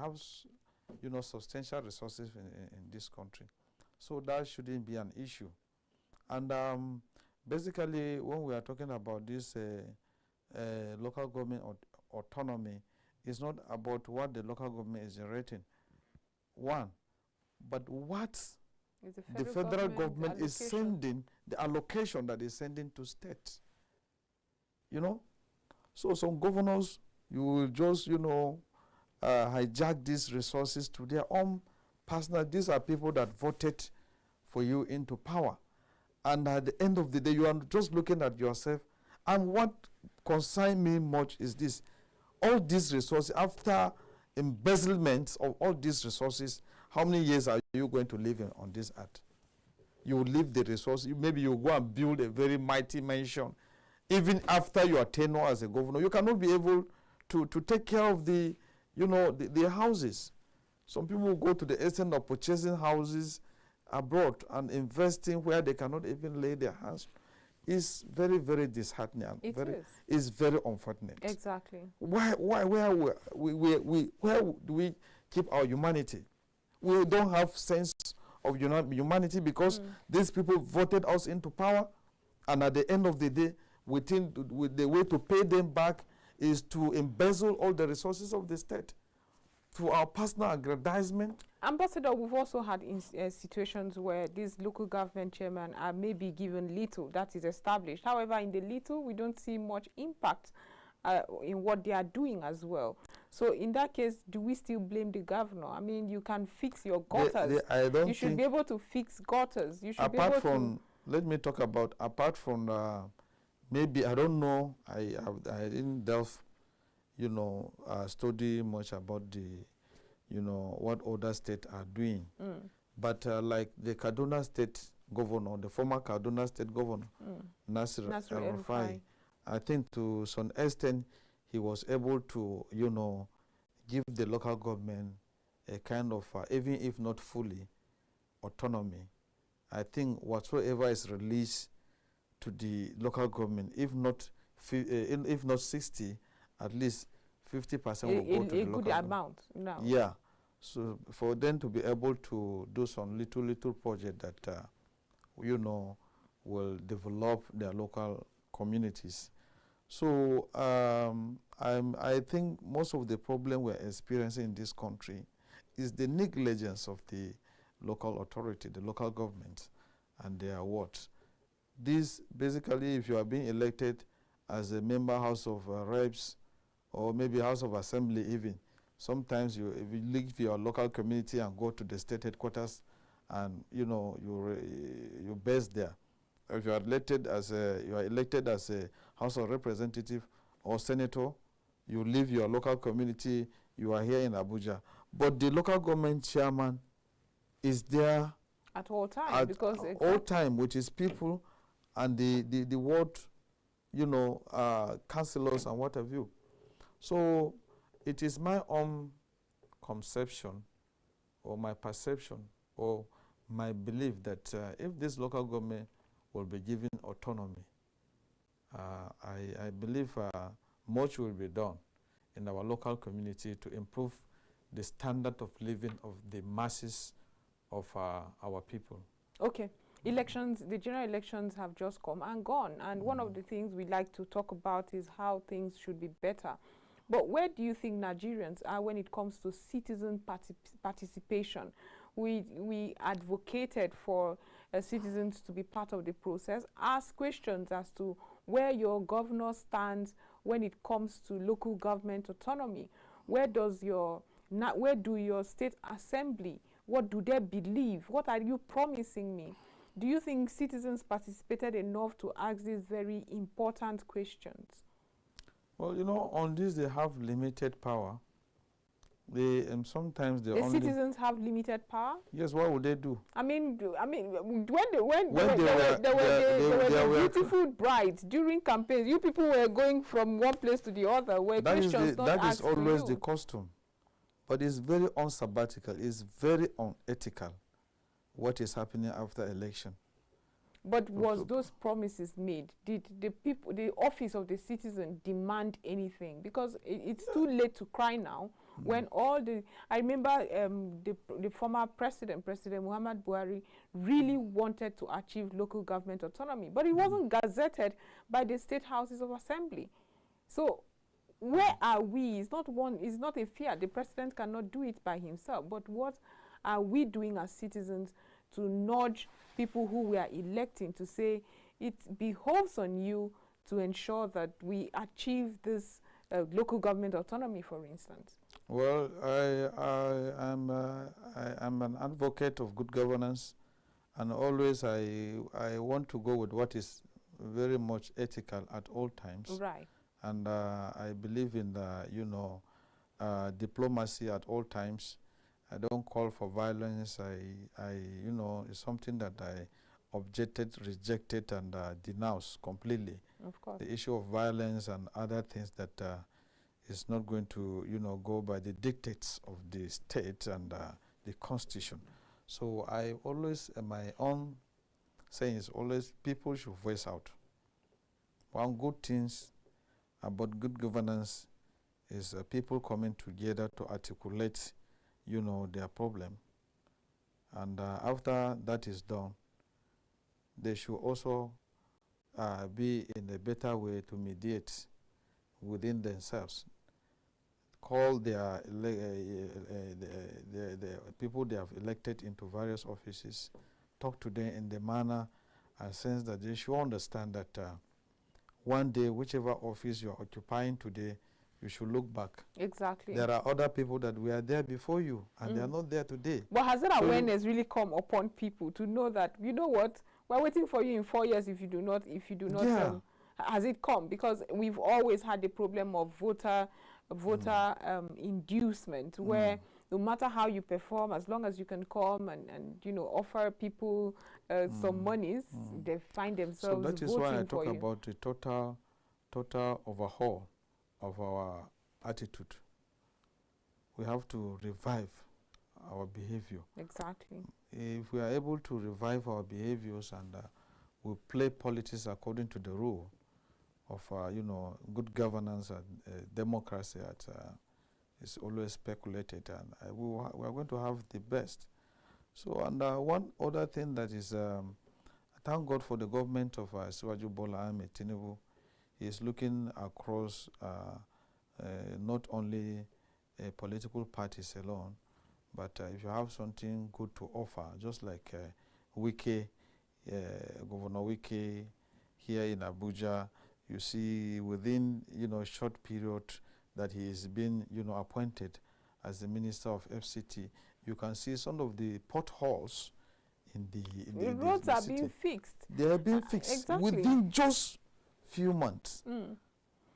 have, substantial resources in this country. So that shouldn't be an issue. And basically, when we are talking about this local government autonomy, it's not about what the local government is generating, one, but what the federal government is sending, the allocation that is sending to states. So some governors, you will just, hijack these resources to their own personal. These are people that voted for you into power. And at the end of the day, you are just looking at yourself. And what concerns me much is this. All these resources, after embezzlement of all these resources, how many years are you going to live on this earth? You will leave the resources. Maybe you go and build a very mighty mansion. Even after your tenure as a governor, you cannot be able to take care of the houses. Some people go to the extent of purchasing houses abroad and investing where they cannot even lay their hands. It's very, very disheartening. It's very unfortunate. Exactly. Where do we keep our humanity? We don't have sense of humanity because these people voted us into power, and at the end of the day, the way to pay them back is to embezzle all the resources of the state for our personal aggrandizement. Ambassador, we've also had situations where these local government chairmen are maybe given little that is established. However, in the little, we don't see much impact in what they are doing as well. So in that case, do we still blame the governor? I mean, you can fix your gutters. You should be able to fix gutters. You should be able to... Let me talk about, apart from, maybe, I don't know, I didn't delve, study much about the, what other states are doing. But like the Kaduna State Governor, the former Kaduna State Governor, Nasir El-Rufai, I think to some extent he was able to, give the local government a kind of, even if not fully, autonomy. I think whatsoever is released to the local government, if not 60, at least 50% will go to the local good amount now. Yeah. So for them to be able to do some little project that, will develop their local communities. So I think most of the problem we're experiencing in this country is the negligence of the local authority, the local government, and their what. This basically, if you are being elected as a member House of Reps or maybe House of Assembly even, sometimes if you leave your local community and go to the state headquarters and you base there. If you are elected as a House of Representative or Senator, you leave your local community, you are here in Abuja. But the local government chairman is there at all times, because all time with his people and the ward, councillors and what have you. So it is my own conception or my perception or my belief that if this local government will be given autonomy, I believe much will be done in our local community to improve the standard of living of the masses of our people. Okay. Elections, the general elections have just come and gone. And one of the things we like to talk about is how things should be better. But where do you think Nigerians are when it comes to citizen participation? We advocated for citizens to be part of the process. Ask questions as to where your governor stands when it comes to local government autonomy. Where do your state assembly, what do they believe? What are you promising me? Do you think citizens participated enough to ask these very important questions? Well, on this they have limited power. Sometimes the citizens have limited power. Yes, what would they do? I mean, when there were beautiful brides during campaigns, you people were going from one place to the other. Where questions not asked. That is always the custom, but it's very unsabbatical. It's very unethical. What is happening after election? But was those promises made? Did the office of the citizen demand anything? Because it's too late to cry now. when all the, I remember the former president, President Muhammad Buhari, really wanted to achieve local government autonomy, but it wasn't gazetted by the state houses of assembly. So where are we? It's not a fear. The president cannot do it by himself, but what are we doing as citizens to nudge people who we are electing to say it behoves on you to ensure that we achieve this local government autonomy, for instance? Well, I'm an advocate of good governance, and always I want to go with what is very much ethical at all times. Right. And I believe in diplomacy at all times. I don't call for violence. It's something that I objected, rejected, and denounced completely. Of course. The issue of violence and other things that is not going to, go by the dictates of the state and the constitution. So I always, my own saying is always, people should voice out. One good things about good governance is people coming together to articulate, their problem. And after that is done, they should also be in a better way to mediate within themselves. Call their the people they have elected into various offices, talk to them in the manner and sense that they should understand that one day, whichever office you're occupying today, you should look back. Exactly. There are other people that were there before you, and they are not there today. But has that awareness really come upon people to know that, you know what, we're waiting for you in 4 years if you do not, Yeah. Has it come? Because we've always had the problem of voter inducement, where no matter how you perform, as long as you can come and offer people some monies, they find themselves voting for you. So that is why I talk about the total overhaul of our attitude. We have to revive our behavior. Exactly. If we are able to revive our behaviors and we play politics according to the rule of good governance and democracy that is always speculated, and we are going to have the best. So, and one other thing that is, thank God for the government of Asiwaju Bola Ahmed Tinubu. He is looking across not only political parties alone, but if you have something good to offer, just like Wike, Governor Wike here in Abuja, you see within a short period that he has been appointed as the Minister of FCT, you can see some of the potholes in the roads are city. being fixed. They are being fixed exactly. within just few months.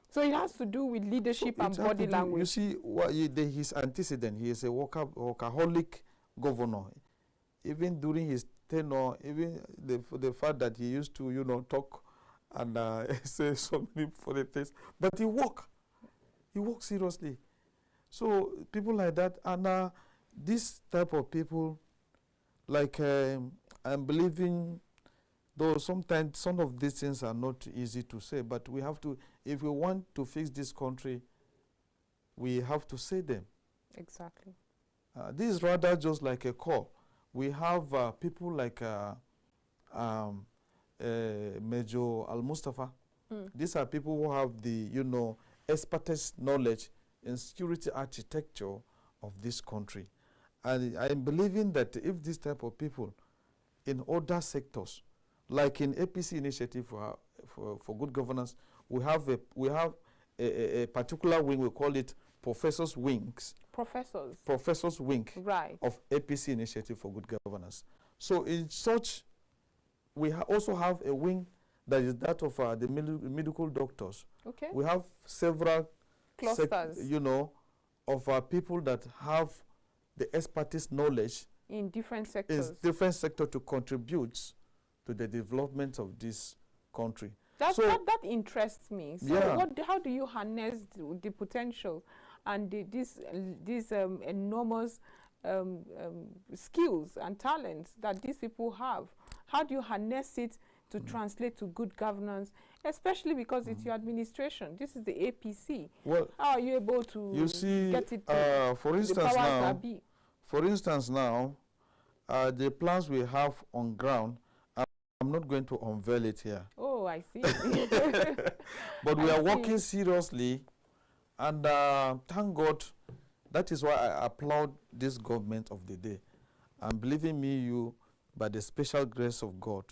So it has to do with leadership and body language. You see, his antecedent, he is a workaholic governor. Even during his tenure, even the fact that he used to, talk and say so many funny things, but he worked seriously. So people like that, and this type of people, like I'm believing, though sometimes some of these things are not easy to say, but we have to, if we want to fix this country, we have to say them. Exactly. This is rather just like a call. We have people like Major Al-Mustafa. These are people who have the, expertise knowledge in security architecture of this country. And I'm believing that if this type of people in other sectors, like in APC initiative for good governance, we have a particular wing, we call it Professors Wings. Professors Wing, right, of APC initiative for good governance. So in such, we also have a wing that is that of the medical doctors. Okay. We have several clusters, of people that have the expertise knowledge in different sectors. To contribute to the development of this country. That interests me. So how do you harness the potential and these enormous skills and talents that these people have? How do you harness it to translate to good governance, especially because it's your administration. This is the APC. Well, how are you able to get it to for instance the powers now, that be? For instance now, the plans we have on ground, I'm not going to unveil it here. Oh, I see. But we are working seriously, and thank God. That is why I applaud this government of the day. And believing me, by the special grace of God,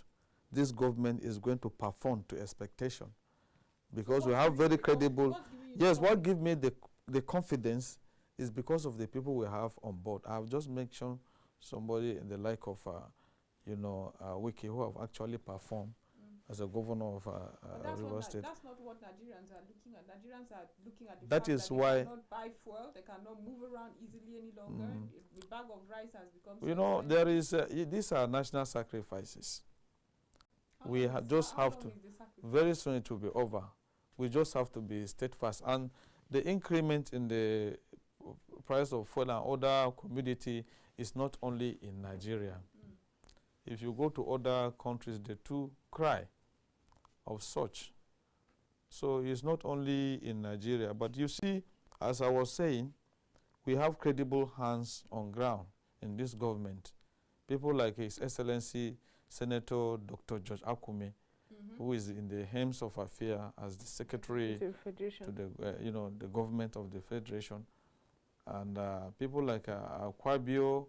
this government is going to perform to expectation. Because we have very credible... Yes, what gives me the confidence is because of the people we have on board. I have just mentioned somebody in the like of, Wiki, who have actually performed as a governor of River State. That's not what Nigerians are looking at. Nigerians are looking at the that fact is that why they cannot buy fuel, they cannot move around easily any longer. The bag of rice has become so expensive. There is these are national sacrifices. We just have to, very soon it will be over. We just have to be steadfast. And the increment in the price of fuel and other commodity is not only in Nigeria. If you go to other countries, they too cry of such. So it's not only in Nigeria. But you see, as I was saying, we have credible hands on ground in this government. People like His Excellency Senator Dr. George Akume, who is in the helms of affairs as the secretary to the the government of the federation, and people like Akwabio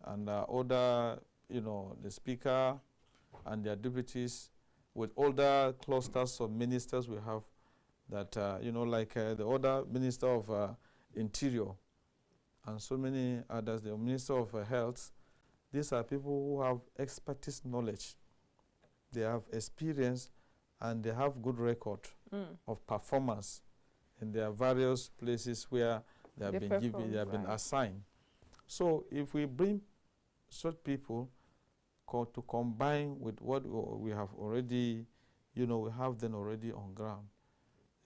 and other the speaker and their deputies, with older clusters of ministers we have that like the other minister of interior and so many others, the minister of health. These are people who have expertise knowledge. They have experience and they have good record of performance in their various places where they have been given, they have been assigned. So if we bring such people to combine with what we have already, we have them already on ground,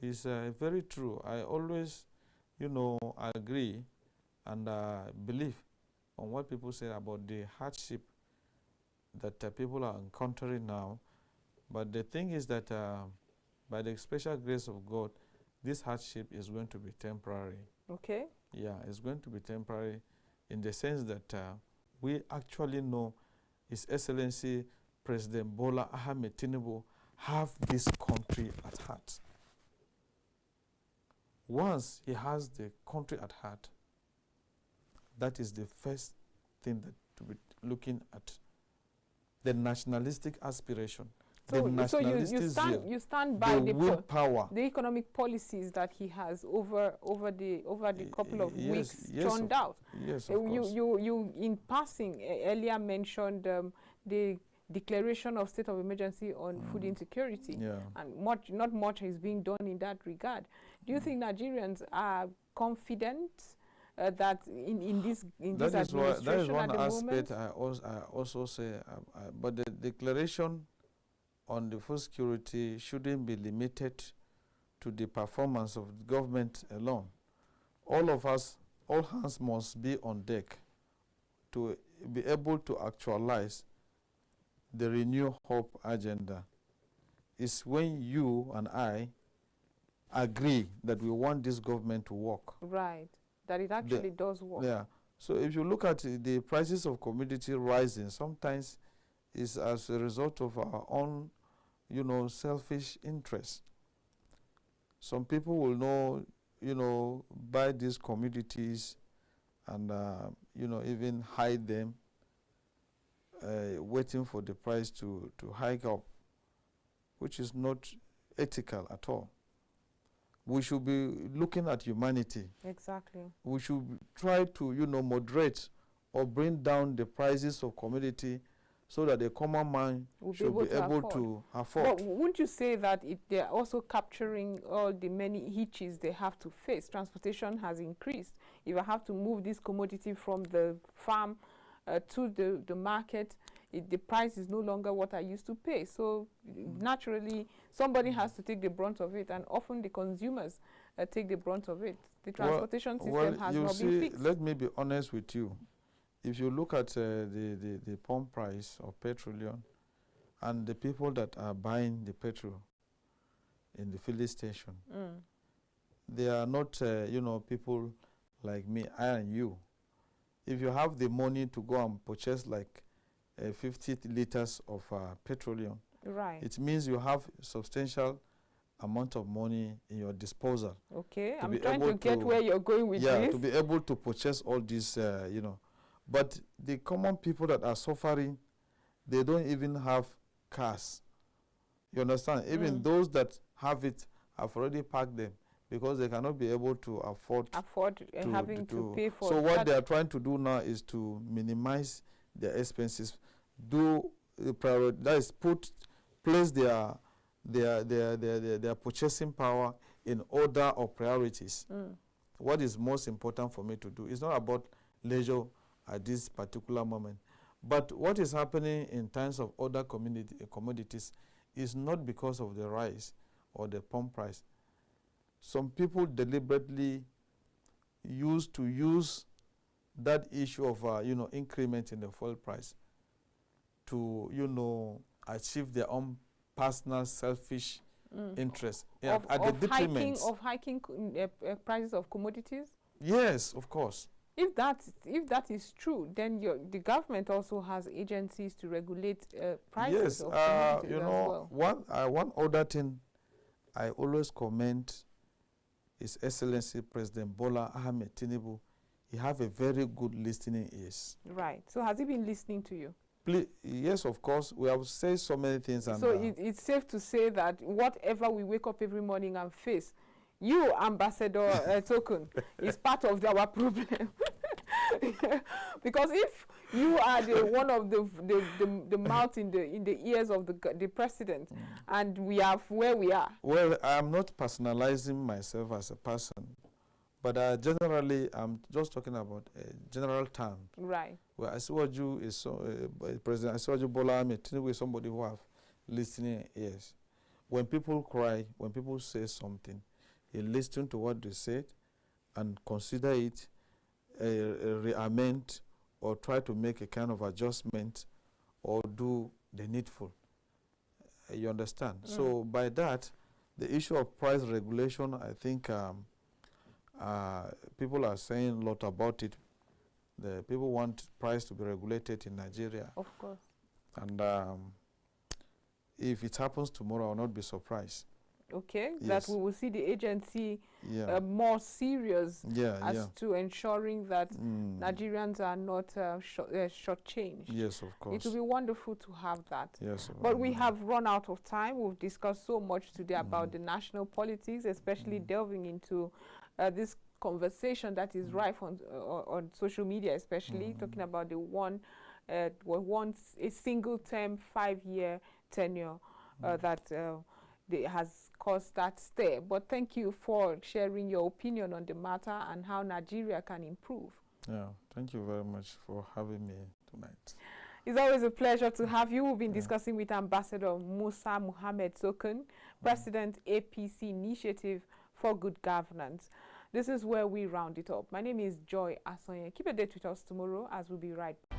is very true. I always, agree and believe on what people say about the hardship that people are encountering now. But the thing is that by the special grace of God, this hardship is going to be temporary. Okay. Yeah, it's going to be temporary in the sense that we actually know His Excellency President Bola Ahmed Tinubu have this country at heart. Once he has the country at heart, that is the first thing that to be looking at. The nationalistic aspiration. So, you stand by the willpower, the economic policies that he has over the couple of weeks churned out. Yes, of course. You in passing earlier mentioned the declaration of state of emergency on food insecurity, and not much is being done in that regard. Do you think Nigerians are confident that in this administration that is one at the aspect moment? I also say, but the declaration on the food security shouldn't be limited to the performance of the government alone. All of us, all hands must be on deck to be able to actualize the Renew Hope agenda. It's when you and I agree that we want this government to work. Right, that it actually does work. Yeah. So if you look at the prices of commodity rising, sometimes it's as a result of our own, selfish interests. Some people will buy these commodities and, even hide them, waiting for the price to hike up, which is not ethical at all. We should be looking at humanity. Exactly. We should try to, moderate or bring down the prices of commodity so that the common man should be able to afford. But wouldn't you say that they're also capturing all the many hitches they have to face? Transportation has increased. If I have to move this commodity from the farm to the market, the price is no longer what I used to pay. So naturally, somebody has to take the brunt of it, and often the consumers take the brunt of it. The transportation system has not been fixed. Let me be honest with you. If you look at the pump price of petroleum and the people that are buying the petrol in the filling station, they are not, people like me, I and you. If you have the money to go and purchase like 50 liters of petroleum, right, it means you have substantial amount of money in your disposal. Okay, I'm trying to get where you're going with this. Yeah, to be able to purchase all these, But the common people that are suffering, they don't even have cars. You understand? Even those that have it have already packed them because they cannot be able to afford having to pay for. So what they are trying to do now is to minimize their expenses, do priority, that is place their purchasing power in order of priorities. What is most important for me to do? It's not about leisure at this particular moment. But what is happening in terms of other commodities is not because of the rise or the pump price. Some people deliberately use that issue of increment in the fuel price to achieve their own personal selfish interest at the detriment of hiking prices of commodities. Yes, of course. If that is true, then the government also has agencies to regulate prices of commodities as well. One other thing I always commend His Excellency President Bola Ahmed Tinubu. He have a very good listening ears. Right. So has he been listening to you? Yes, of course. We have said so many things. And so it's safe to say that whatever we wake up every morning and face, you, Ambassador Token, is part of our problem. Because if you are one of the mouth in the ears of the president, and we are where we are. Well, I'm not personalizing myself as a person, but generally, I'm just talking about a general term. Right. Well, Asonye is President Asonye Bola Ahmed Tinubu is somebody who have listening ears. When people cry, when people say something, he listens to what they said and consider it amend or try to make a kind of adjustment or do the needful. You understand? So by that, the issue of price regulation, I think people are saying a lot about it. The people want price to be regulated in Nigeria. Of course. And if it happens tomorrow, I will not be surprised. Okay, yes. That we will see the agency more serious as to ensuring that Nigerians are not shortchanged. Yes, of course. It will be wonderful to have that. Yes, but we have run out of time. We've discussed so much today about the national politics, especially delving into this conversation that is rife on social media, especially talking about the a single term 5-year tenure that has caused that stir. But thank you for sharing your opinion on the matter and how Nigeria can improve. Yeah, thank you very much for having me tonight. It's always a pleasure to have you. We've been discussing with Ambassador Musa Muhammad Token, President APC Initiative for Good Governance. This is where we round it up. My name is Joy Asonye. Keep a date with us tomorrow as we'll be right back.